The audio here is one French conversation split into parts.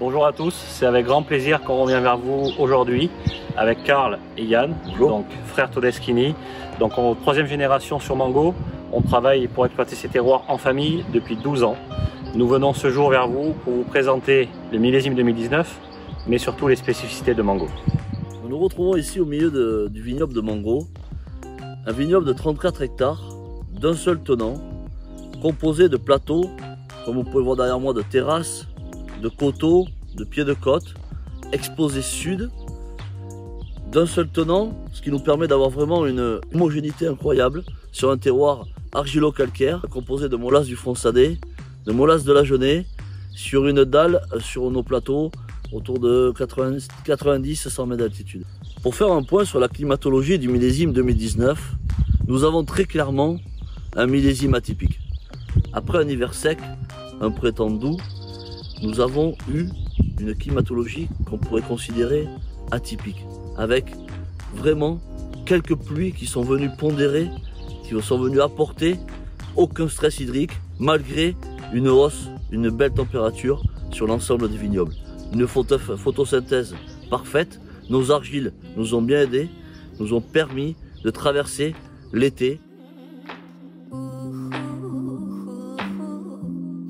Bonjour à tous, c'est avec grand plaisir qu'on revient vers vous aujourd'hui avec Karl et Yann, donc frères Todeschini. Donc en troisième génération sur Mango, on travaille pour exploiter ces terroirs en famille depuis 12 ans. Nous venons ce jour vers vous pour vous présenter le millésime 2019, mais surtout les spécificités de Mango. Nous nous retrouvons ici au milieu du vignoble de Mango, un vignoble de 34 hectares, d'un seul tenant, composé de plateaux, comme vous pouvez voir derrière moi, de terrasses, de coteaux, de pieds de côte, exposés sud, d'un seul tenant, ce qui nous permet d'avoir vraiment une homogénéité incroyable sur un terroir argilo-calcaire composé de molasses du Fronsadais, de molasses de la Genée, sur une dalle sur nos plateaux autour de 90-100 mètres d'altitude. Pour faire un point sur la climatologie du millésime 2019, nous avons très clairement un millésime atypique. Après un hiver sec, un printemps doux, nous avons eu une climatologie qu'on pourrait considérer atypique, avec vraiment quelques pluies qui sont venues pondérer, qui sont venues apporter aucun stress hydrique, malgré une hausse, une belle température sur l'ensemble du vignoble. Une photosynthèse parfaite, nos argiles nous ont bien aidés, nous ont permis de traverser l'été.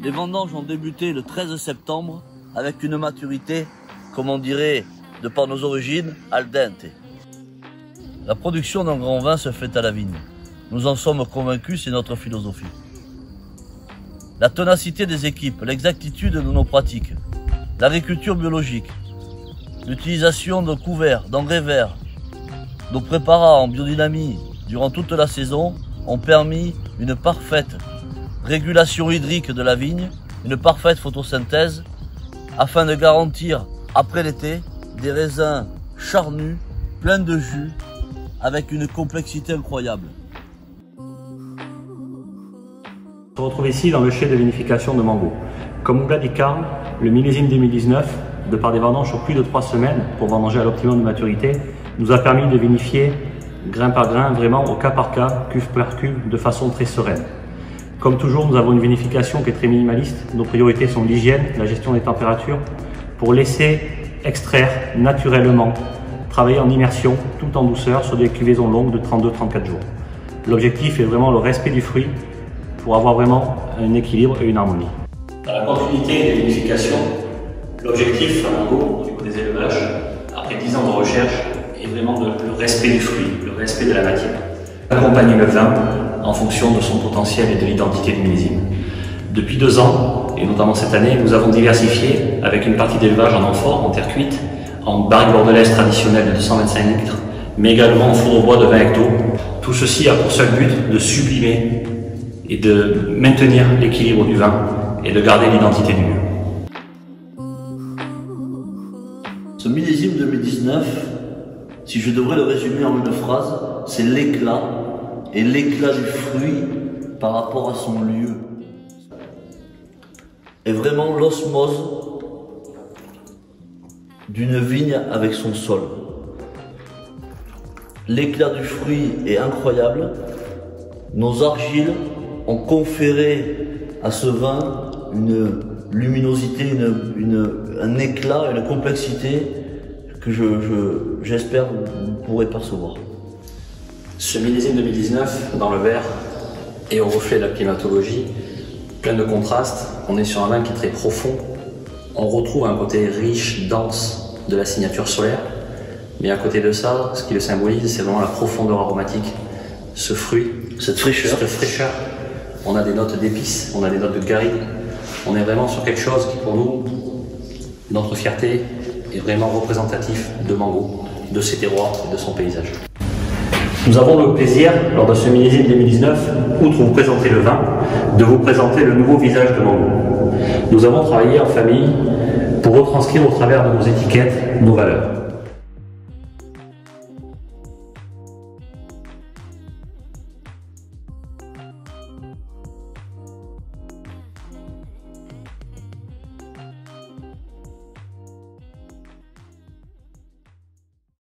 Les vendanges ont débuté le 13 septembre avec une maturité, comme on dirait, de par nos origines, al dente. La production d'un grand vin se fait à la vigne. Nous en sommes convaincus, c'est notre philosophie. La ténacité des équipes, l'exactitude de nos pratiques, l'agriculture biologique, l'utilisation de couverts, d'engrais verts, nos préparats en biodynamie durant toute la saison ont permis une parfaite régulation hydrique de la vigne, une parfaite photosynthèse, afin de garantir, après l'été, des raisins charnus, pleins de jus, avec une complexité incroyable. On se retrouve ici dans le chai de vinification de Mango. Comme vous l'a dit Karl, le millésime 2019, de par des vendanges sur plus de 3 semaines pour vendanger à l'optimum de maturité, nous a permis de vinifier grain par grain, vraiment au cas par cas, cuve par cuve, de façon très sereine. Comme toujours, nous avons une vinification qui est très minimaliste. Nos priorités sont l'hygiène, la gestion des températures, pour laisser extraire naturellement, travailler en immersion, tout en douceur, sur des cuvaisons longues de 32-34 jours. L'objectif est vraiment le respect du fruit pour avoir vraiment un équilibre et une harmonie. Dans la continuité des vinifications, l'objectif à Mango, au niveau des élevages, après 10 ans de recherche, est vraiment le respect du fruit, le respect de la matière. Accompagner le vin en fonction de son potentiel et de l'identité du millésime. Depuis 2 ans, et notamment cette année, nous avons diversifié avec une partie d'élevage en amphore, en terre cuite, en barrique bordelaise traditionnelle de 225 litres, mais également en four au bois de 20 hectos. Tout ceci a pour seul but de sublimer et de maintenir l'équilibre du vin et de garder l'identité du lieu. Ce millésime 2019, si je devrais le résumer en une phrase, c'est l'éclat et l'éclat du fruit par rapport à son lieu. Et vraiment l'osmose d'une vigne avec son sol. L'éclat du fruit est incroyable. Nos argiles ont conféré à ce vin une luminosité, un éclat, une complexité que j'espère vous pourrez percevoir. Ce millésime 2019, dans le verre et au reflet de la climatologie, plein de contrastes, on est sur un vin qui est très profond. On retrouve un côté riche, dense de la signature solaire, mais à côté de ça, ce qui le symbolise, c'est vraiment la profondeur aromatique, ce fruit, cette fraîcheur. On a des notes d'épices, on a des notes de garrigue. On est vraiment sur quelque chose qui, pour nous, notre fierté, est vraiment représentatif de Mango, de ses terroirs et de son paysage. Nous avons le plaisir, lors de ce millésime 2019, outre vous présenter le vin, de vous présenter le nouveau visage de Mango. Nous avons travaillé en famille pour retranscrire au travers de nos étiquettes nos valeurs.